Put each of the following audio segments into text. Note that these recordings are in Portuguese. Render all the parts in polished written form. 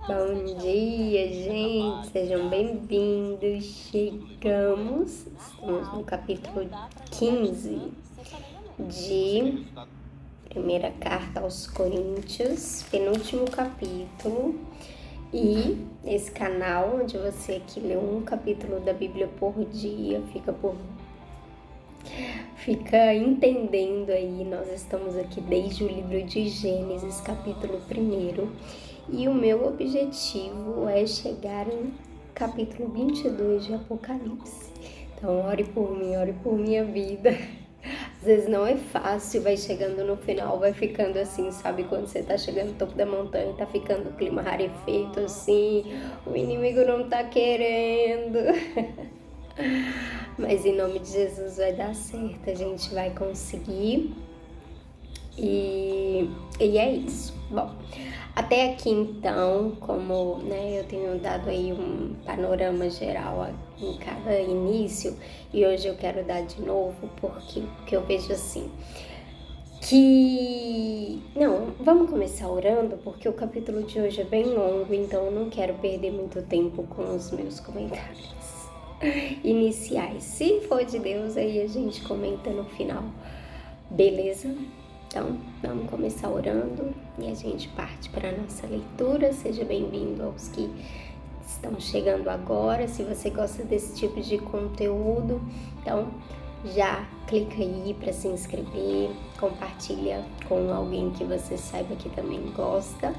Bom dia, gente, sejam bem-vindos. Estamos no capítulo 15 de Primeira Carta aos Coríntios, penúltimo capítulo. E esse canal, onde você que lê um capítulo da Bíblia por dia, fica entendendo aí. Nós estamos aqui desde o livro de Gênesis, capítulo 1. E o meu objetivo é chegar no capítulo 22 de Apocalipse. Então, ore por mim, ore por minha vida. Às vezes não é fácil, vai chegando no final, vai ficando assim, sabe? Quando você tá chegando no topo da montanha, tá ficando o clima rarefeito assim, o inimigo não tá querendo. Mas em nome de Jesus vai dar certo, a gente vai conseguir. E é isso. Bom, até aqui então, como eu tenho dado aí um panorama geral em cada início, e hoje eu quero dar de novo, porque eu vejo assim, vamos começar orando, porque o capítulo de hoje é bem longo, então eu não quero perder muito tempo com os meus comentários iniciais. Se for de Deus, aí a gente comenta no final, beleza? Então, vamos começar orando e a gente parte para a nossa leitura. Seja bem-vindo aos que estão chegando agora. Se você gosta desse tipo de conteúdo, então já clica aí para se inscrever, compartilha com alguém que você saiba que também gosta.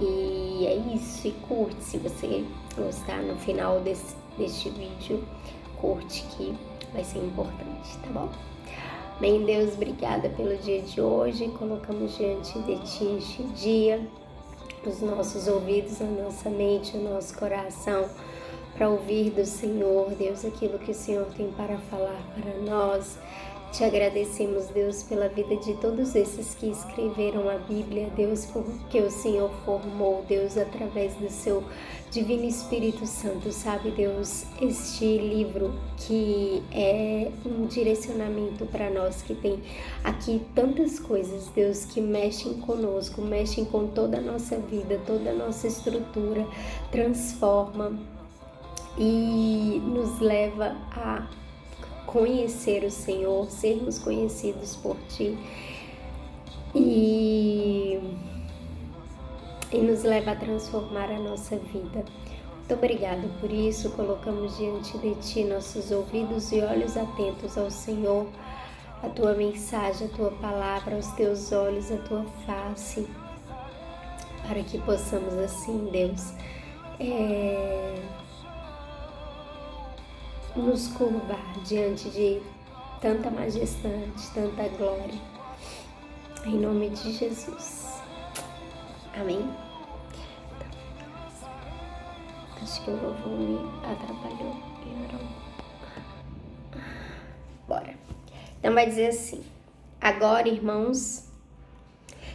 E é isso, e curte se você gostar no final deste vídeo, curte que vai ser importante, tá bom? Bem, Deus, obrigada pelo dia de hoje. Colocamos diante de Ti este dia, os nossos ouvidos, a nossa mente, o nosso coração, para ouvir do Senhor, Deus, aquilo que o Senhor tem para falar para nós. Te agradecemos, Deus, pela vida de todos esses que escreveram a Bíblia, Deus, porque o Senhor formou, Deus, através do Seu Divino Espírito Santo, sabe, Deus, este livro que é um direcionamento para nós, que tem aqui tantas coisas, Deus, que mexem conosco, mexem com toda a nossa vida, toda a nossa estrutura, transforma e nos leva a conhecer o Senhor, sermos conhecidos por Ti e nos leva a transformar a nossa vida. Muito obrigada por isso. Colocamos diante de Ti nossos ouvidos e olhos atentos ao Senhor, a Tua mensagem, a Tua palavra, aos Teus olhos, a Tua face, para que possamos assim, Deus, nos curvar diante de tanta majestade, tanta glória, em nome de Jesus, amém? Acho que o louvor me atrapalhou em orar um pouco. Bora. Então vai dizer assim: agora, irmãos,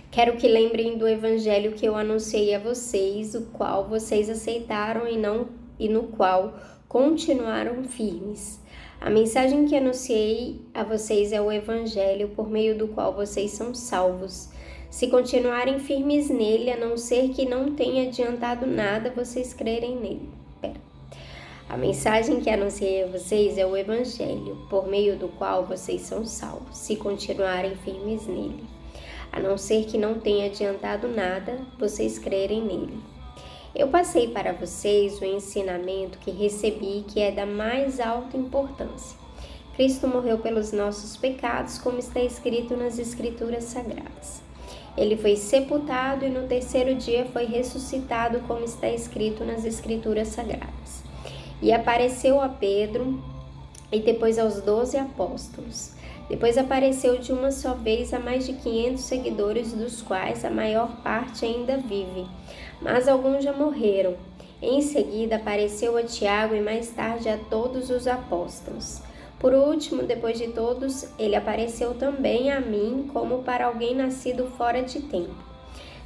quero que lembrem do evangelho que eu anunciei a vocês, o qual vocês aceitaram e no qual continuaram firmes. A mensagem que anunciei a vocês é o Evangelho, por meio do qual vocês são salvos. Se continuarem firmes nele, a não ser que não tenha adiantado nada vocês crerem nele. A mensagem que anunciei a vocês é o Evangelho, por meio do qual vocês são salvos. Se continuarem firmes nele, a não ser que não tenha adiantado nada vocês crerem nele. Eu passei para vocês o ensinamento que recebi, que é da mais alta importância. Cristo morreu pelos nossos pecados, como está escrito nas Escrituras Sagradas. Ele foi sepultado e no terceiro dia foi ressuscitado, como está escrito nas Escrituras Sagradas. E apareceu a Pedro e depois aos 12 apóstolos. Depois apareceu de uma só vez a mais de 500 seguidores, dos quais a maior parte ainda vive, mas alguns já morreram. Em seguida apareceu a Tiago e mais tarde a todos os apóstolos. Por último, depois de todos, ele apareceu também a mim, como para alguém nascido fora de tempo.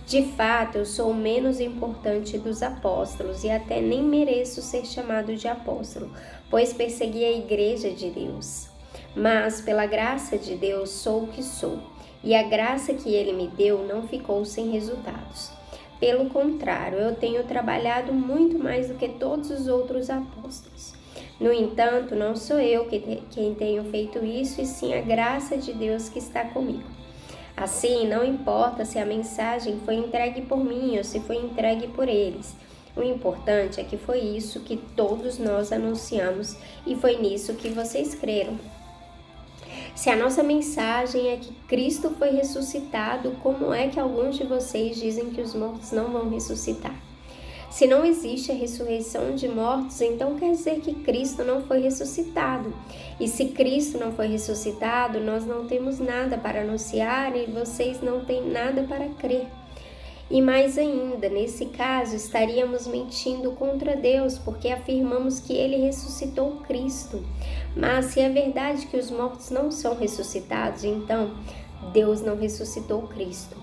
De fato, eu sou o menos importante dos apóstolos e até nem mereço ser chamado de apóstolo, pois persegui a igreja de Deus. Mas, pela graça de Deus, sou o que sou, e a graça que Ele me deu não ficou sem resultados. Pelo contrário, eu tenho trabalhado muito mais do que todos os outros apóstolos. No entanto, não sou eu quem tenho feito isso, e sim a graça de Deus que está comigo. Assim, não importa se a mensagem foi entregue por mim ou se foi entregue por eles. O importante é que foi isso que todos nós anunciamos e foi nisso que vocês creram. Se a nossa mensagem é que Cristo foi ressuscitado, como é que alguns de vocês dizem que os mortos não vão ressuscitar? Se não existe a ressurreição de mortos, então quer dizer que Cristo não foi ressuscitado. E se Cristo não foi ressuscitado, nós não temos nada para anunciar e vocês não têm nada para crer. E mais ainda, nesse caso, estaríamos mentindo contra Deus, porque afirmamos que Ele ressuscitou Cristo. Mas se é verdade que os mortos não são ressuscitados, então Deus não ressuscitou Cristo.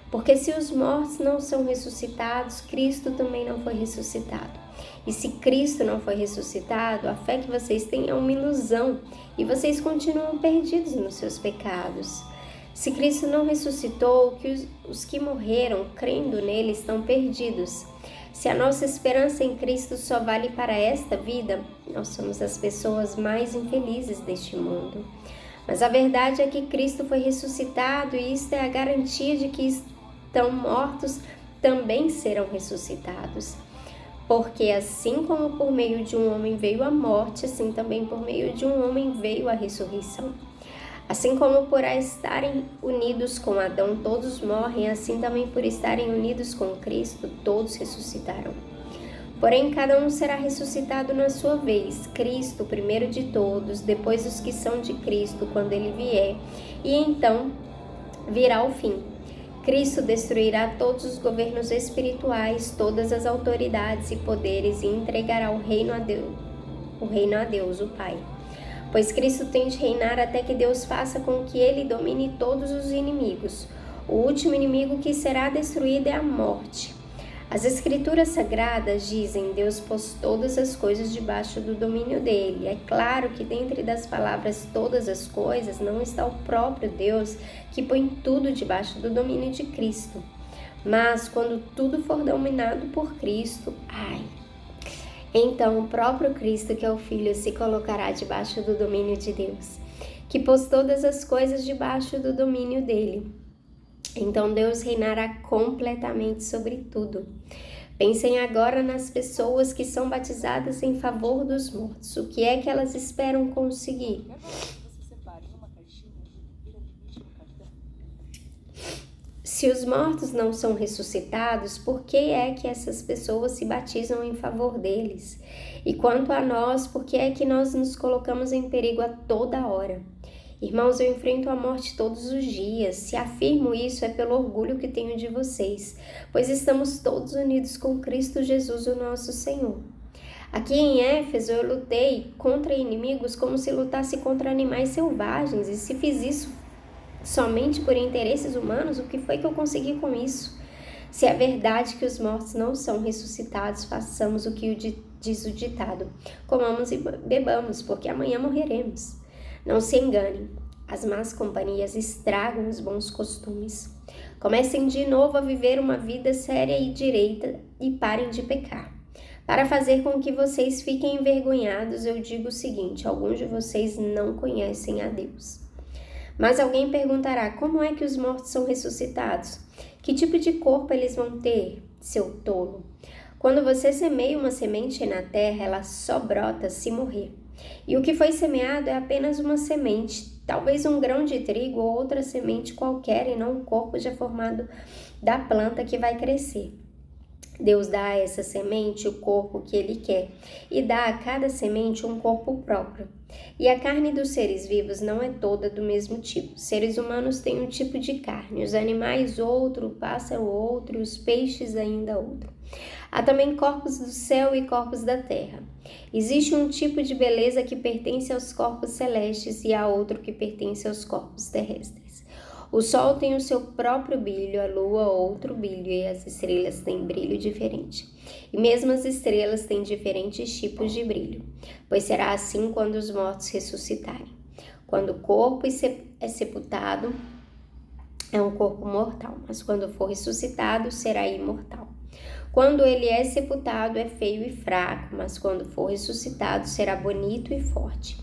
Porque se os mortos não são ressuscitados, Cristo também não foi ressuscitado. E se Cristo não foi ressuscitado, a fé que vocês têm é uma ilusão e vocês continuam perdidos nos seus pecados. Se Cristo não ressuscitou, os que morreram crendo nele estão perdidos. Se a nossa esperança em Cristo só vale para esta vida, nós somos as pessoas mais infelizes deste mundo. Mas a verdade é que Cristo foi ressuscitado e isto é a garantia de que estão mortos também serão ressuscitados. Porque assim como por meio de um homem veio a morte, assim também por meio de um homem veio a ressurreição. Assim como por estarem unidos com Adão todos morrem, assim também por estarem unidos com Cristo todos ressuscitarão. Porém, cada um será ressuscitado na sua vez, Cristo primeiro de todos, depois os que são de Cristo quando ele vier, e então virá o fim. Cristo destruirá todos os governos espirituais, todas as autoridades e poderes e entregará o reino a Deus, o Pai. Pois Cristo tem de reinar até que Deus faça com que ele domine todos os inimigos. O último inimigo que será destruído é a morte. As Escrituras Sagradas dizem: Deus pôs todas as coisas debaixo do domínio dele. É claro que dentre das palavras todas as coisas não está o próprio Deus que põe tudo debaixo do domínio de Cristo. Mas quando tudo for dominado por Cristo, então o próprio Cristo, que é o Filho, se colocará debaixo do domínio de Deus, que pôs todas as coisas debaixo do domínio dele. Então Deus reinará completamente sobre tudo. Pensem agora nas pessoas que são batizadas em favor dos mortos. O que é que elas esperam conseguir? Se os mortos não são ressuscitados, por que é que essas pessoas se batizam em favor deles? E quanto a nós, por que é que nós nos colocamos em perigo a toda hora? Irmãos, eu enfrento a morte todos os dias. Se afirmo isso, é pelo orgulho que tenho de vocês, pois estamos todos unidos com Cristo Jesus, o nosso Senhor. Aqui em Éfeso, eu lutei contra inimigos como se lutasse contra animais selvagens, e se fiz isso somente por interesses humanos, o que foi que eu consegui com isso? Se é verdade que os mortos não são ressuscitados, façamos o que diz o ditado: comamos e bebamos, porque amanhã morreremos. Não se enganem, as más companhias estragam os bons costumes. Comecem de novo a viver uma vida séria e direita e parem de pecar. Para fazer com que vocês fiquem envergonhados, eu digo o seguinte: alguns de vocês não conhecem a Deus. Mas alguém perguntará: como é que os mortos são ressuscitados? Que tipo de corpo eles vão ter, seu tolo? Quando você semeia uma semente na terra, ela só brota se morrer. E o que foi semeado é apenas uma semente, talvez um grão de trigo ou outra semente qualquer, e não o corpo já formado da planta que vai crescer. Deus dá a essa semente o corpo que Ele quer e dá a cada semente um corpo próprio. E a carne dos seres vivos não é toda do mesmo tipo. Os seres humanos têm um tipo de carne, os animais outro, o pássaro outro, os peixes ainda outro. Há também corpos do céu e corpos da terra. Existe um tipo de beleza que pertence aos corpos celestes e há outro que pertence aos corpos terrestres. O sol tem o seu próprio brilho, a lua outro brilho e as estrelas têm brilho diferente. E mesmo as estrelas têm diferentes tipos de brilho, pois será assim quando os mortos ressuscitarem. Quando o corpo é sepultado, é um corpo mortal, mas quando for ressuscitado, será imortal. Quando ele é sepultado, é feio e fraco, mas quando for ressuscitado, será bonito e forte.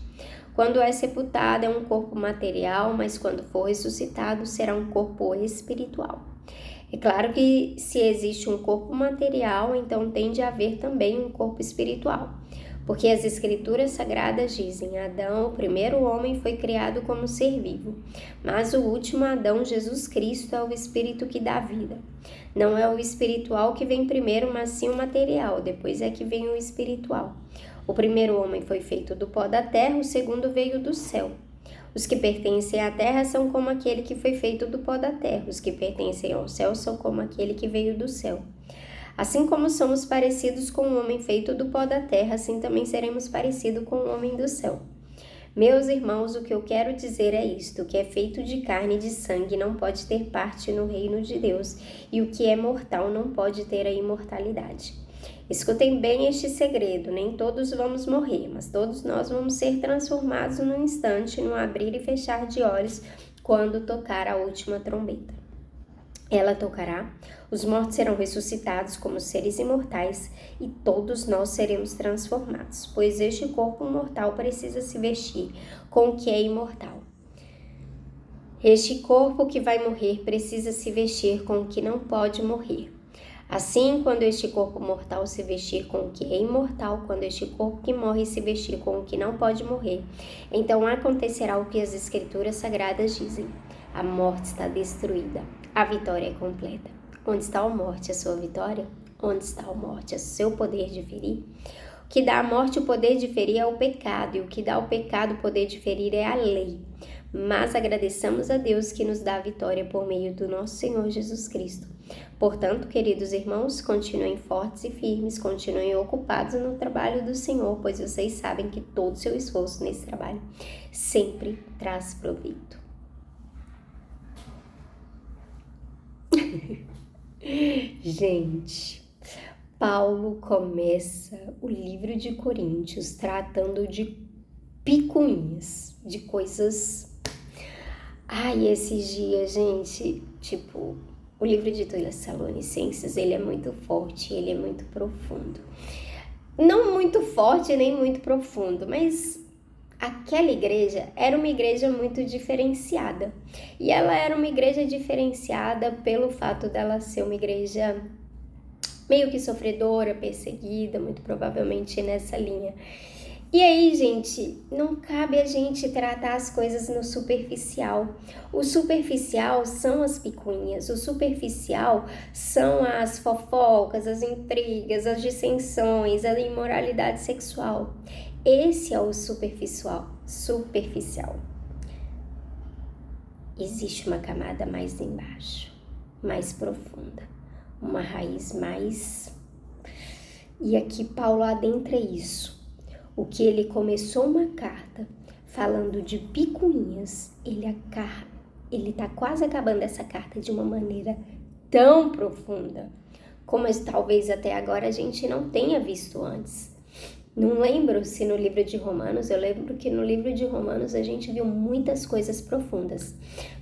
Quando é sepultado, é um corpo material, mas quando for ressuscitado, será um corpo espiritual. É claro que se existe um corpo material, então tem de haver também um corpo espiritual. Porque as escrituras sagradas dizem: Adão, o primeiro homem, foi criado como ser vivo, mas o último Adão, Jesus Cristo, é o espírito que dá vida. Não é o espiritual que vem primeiro, mas sim o material, depois é que vem o espiritual. O primeiro homem foi feito do pó da terra, o segundo veio do céu. Os que pertencem à terra são como aquele que foi feito do pó da terra, os que pertencem ao céu são como aquele que veio do céu. Assim como somos parecidos com o homem feito do pó da terra, assim também seremos parecidos com o homem do céu. Meus irmãos, o que eu quero dizer é isto: o que é feito de carne e de sangue não pode ter parte no reino de Deus, e o que é mortal não pode ter a imortalidade. Escutem bem este segredo: nem todos vamos morrer, mas todos nós vamos ser transformados num instante, no abrir e fechar de olhos, quando tocar a última trombeta. Ela tocará, os mortos serão ressuscitados como seres imortais e todos nós seremos transformados, pois este corpo mortal precisa se vestir com o que é imortal. Este corpo que vai morrer precisa se vestir com o que não pode morrer. Assim, quando este corpo mortal se vestir com o que é imortal, quando este corpo que morre se vestir com o que não pode morrer, então acontecerá o que as escrituras sagradas dizem: a morte está destruída, a vitória é completa. Onde está a morte, a sua vitória? Onde está a morte, o seu poder de ferir? O que dá à morte o poder de ferir é o pecado, e o que dá ao pecado o poder de ferir é a lei. Mas agradeçamos a Deus que nos dá a vitória por meio do nosso Senhor Jesus Cristo. Portanto, queridos irmãos, continuem fortes e firmes, continuem ocupados no trabalho do Senhor, pois vocês sabem que todo o seu esforço nesse trabalho sempre traz proveito. Gente, Paulo começa o livro de Coríntios tratando de picuinhas, de coisas... Ai, esses dias, gente, tipo, o livro de Tessalonicenses, ele é muito forte, ele é muito profundo. Não muito forte nem muito profundo, mas aquela igreja era uma igreja muito diferenciada. E ela era uma igreja diferenciada pelo fato dela ser uma igreja meio que sofredora, perseguida, muito provavelmente nessa linha. E aí, gente, não cabe a gente tratar as coisas no superficial. O superficial são as picuinhas, o superficial são as fofocas, as intrigas, as dissensões, a imoralidade sexual. Esse é o superficial. Existe uma camada mais embaixo, mais profunda, uma raiz mais... E aqui Paulo adentra isso. O que ele começou uma carta falando de picuinhas, ele está quase acabando essa carta de uma maneira tão profunda, como talvez até agora a gente não tenha visto antes. Não lembro se no livro de Romanos, eu lembro que no livro de Romanos a gente viu muitas coisas profundas,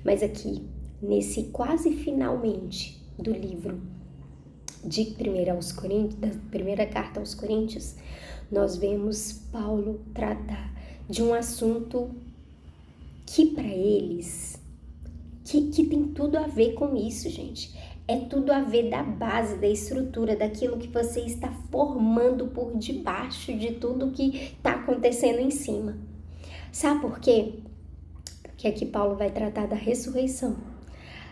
mas aqui, nesse quase finalmente do livro de 1 aos Coríntios, da primeira carta aos Coríntios, nós vemos Paulo tratar de um assunto que para eles, que tem tudo a ver com isso, gente. É tudo a ver da base, da estrutura, daquilo que você está formando por debaixo de tudo que está acontecendo em cima. Sabe por quê? Porque aqui Paulo vai tratar da ressurreição.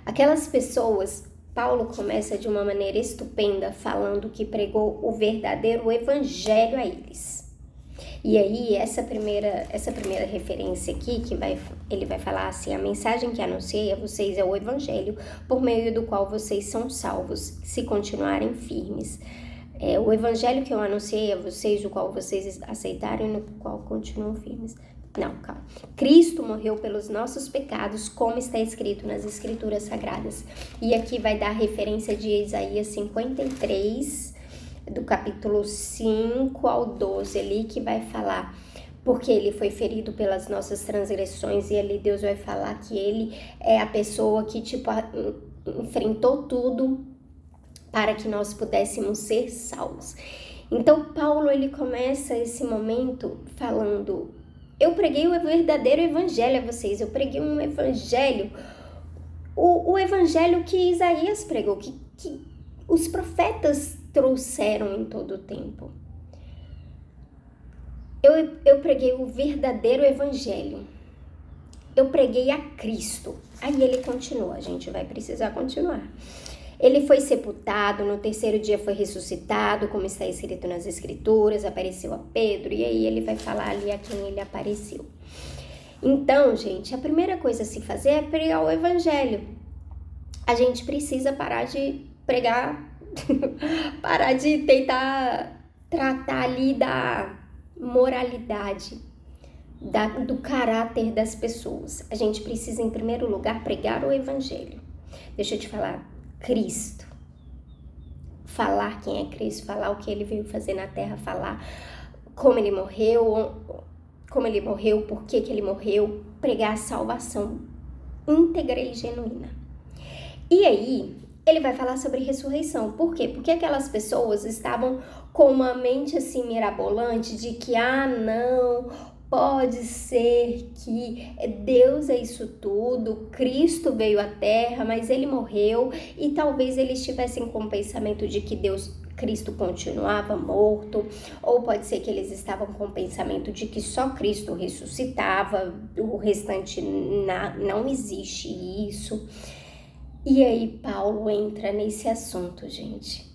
Aquelas pessoas... Paulo começa de uma maneira estupenda falando que pregou o verdadeiro evangelho a eles. E aí, essa primeira referência aqui, ele vai falar assim: a mensagem que anunciei a vocês é o evangelho, por meio do qual vocês são salvos, se continuarem firmes. O evangelho que eu anunciei a vocês, o qual vocês aceitaram e no qual continuam firmes. Não, calma. Cristo morreu pelos nossos pecados, como está escrito nas Escrituras Sagradas. E aqui vai dar referência de Isaías 53, do capítulo 5 ao 12 ali, que vai falar: porque ele foi ferido pelas nossas transgressões, e ali Deus vai falar que ele é a pessoa que, tipo, enfrentou tudo para que nós pudéssemos ser salvos. Então, Paulo, ele começa esse momento falando: eu preguei o verdadeiro evangelho a vocês, eu preguei um evangelho, o evangelho que Isaías pregou, que os profetas trouxeram em todo o tempo. Eu preguei o verdadeiro evangelho. Eu preguei a Cristo. Aí ele continua, a gente vai precisar continuar. Ele foi sepultado, no terceiro dia foi ressuscitado, como está escrito nas escrituras, apareceu a Pedro, e aí ele vai falar ali a quem ele apareceu. Então, gente, a primeira coisa a se fazer é pregar o evangelho. A gente precisa parar de pregar, parar de tentar tratar ali da moralidade, do caráter das pessoas. A gente precisa, em primeiro lugar, pregar o evangelho. Deixa eu te falar, Cristo. Falar quem é Cristo, falar o que ele veio fazer na terra, falar como ele morreu, por que ele morreu, pregar a salvação íntegra e genuína. E aí, ele vai falar sobre ressurreição. Por quê? Porque aquelas pessoas estavam com uma mente assim mirabolante de que, não, pode ser que Deus é isso tudo, Cristo veio à Terra, mas ele morreu, e talvez eles tivessem com o pensamento de que Cristo continuava morto, ou pode ser que eles estavam com o pensamento de que só Cristo ressuscitava, o restante não existe isso. E aí Paulo entra nesse assunto, gente,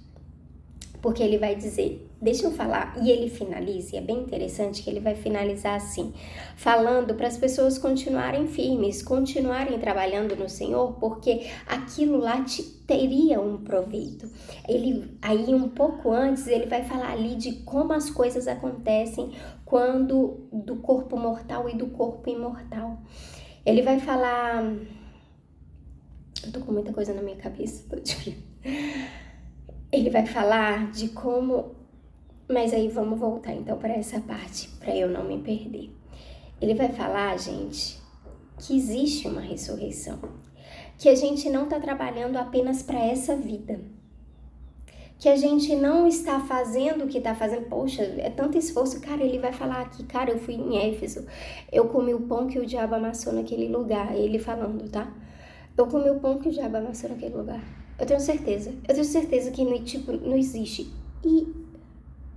porque ele vai dizer, deixa eu falar, e ele finaliza, e é bem interessante que ele vai finalizar assim, falando para as pessoas continuarem firmes, continuarem trabalhando no Senhor, porque aquilo lá teria um proveito. Aí um pouco antes, ele vai falar ali de como as coisas acontecem quando do corpo mortal e do corpo imortal. Ele vai falar... Eu tô com muita coisa na minha cabeça todo dia. Ele vai falar de como... Mas aí vamos voltar então para essa parte, para eu não me perder. Ele vai falar, gente, que existe uma ressurreição. Que a gente não tá trabalhando apenas para essa vida. Que a gente não está fazendo o que tá fazendo. Poxa, é tanto esforço. Cara, ele vai falar aqui, cara, eu fui em Éfeso. Eu comi o pão que o diabo amassou naquele lugar. Ele falando, tá? Eu comi o pão que o diabo amassou naquele lugar. Eu tenho certeza que não existe. E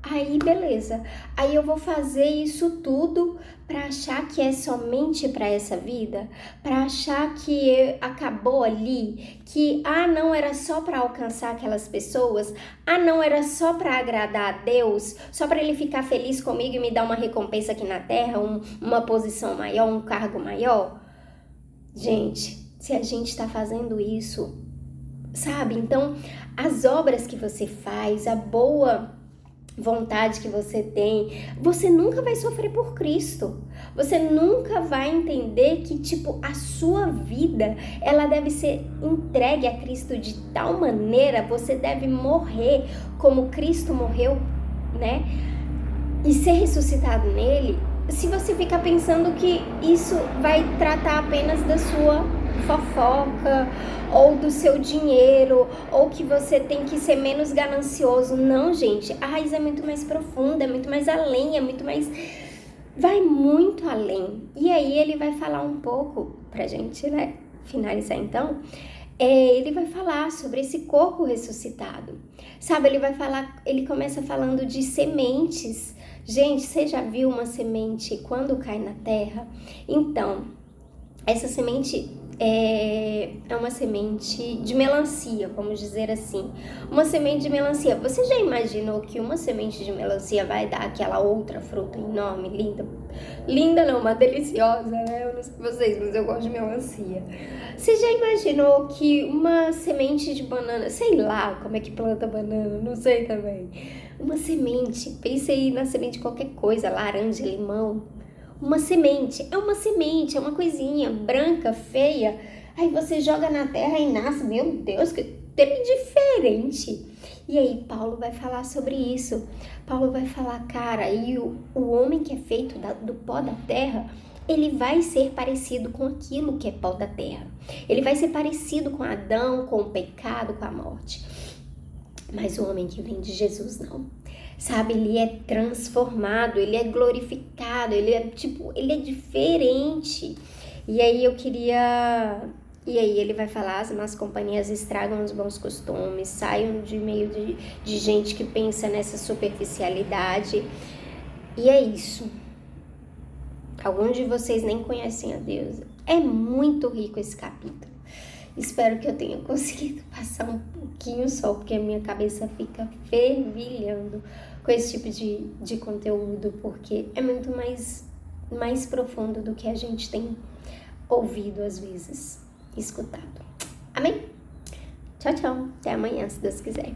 aí, beleza. Aí eu vou fazer isso tudo pra achar que é somente pra essa vida? Pra achar que acabou ali? Que, não, era só pra alcançar aquelas pessoas? Não, era só pra agradar a Deus? Só pra ele ficar feliz comigo e me dar uma recompensa aqui na terra? Uma posição maior, um cargo maior? Gente... Se a gente está fazendo isso, sabe? Então, as obras que você faz, a boa vontade que você tem, você nunca vai sofrer por Cristo. Você nunca vai entender que, a sua vida, ela deve ser entregue a Cristo de tal maneira, você deve morrer como Cristo morreu, né? E ser ressuscitado nele. Se você ficar pensando que isso vai tratar apenas da sua fofoca, ou do seu dinheiro, ou que você tem que ser menos ganancioso. Não, gente, a raiz é muito mais profunda, é muito mais além, vai muito além. E aí ele vai falar um pouco pra gente, né, finalizar então, ele vai falar sobre esse corpo ressuscitado, sabe? Ele começa falando de sementes. Gente, você já viu uma semente quando cai na terra? Então, essa semente é uma semente de melancia, vamos dizer assim. Uma semente de melancia. Você já imaginou que uma semente de melancia vai dar aquela outra fruta enorme, linda? Linda não, mas deliciosa, né? Eu não sei vocês, mas eu gosto de melancia. Você já imaginou que uma semente de banana, sei lá como é que planta banana, não sei também. Uma semente, pense aí na semente de qualquer coisa, laranja, limão. Uma semente, é uma coisinha branca, feia. Aí você joga na terra e nasce, meu Deus, que trem diferente. E aí Paulo vai falar sobre isso. Paulo vai falar, cara, e o homem que é feito do pó da terra, ele vai ser parecido com aquilo que é pó da terra. Ele vai ser parecido com Adão, com o pecado, com a morte. Mas o homem que vem de Jesus não. Sabe, ele é transformado, ele é glorificado, ele é diferente. E aí ele vai falar, as más companhias estragam os bons costumes, saiam de meio de gente que pensa nessa superficialidade. E é isso. Alguns de vocês nem conhecem a Deus. É muito rico esse capítulo. Espero que eu tenha conseguido passar um pouquinho só, porque a minha cabeça fica fervilhando com esse tipo de conteúdo, porque é muito mais profundo do que a gente tem ouvido às vezes, escutado. Amém? Tchau, tchau. Até amanhã, se Deus quiser.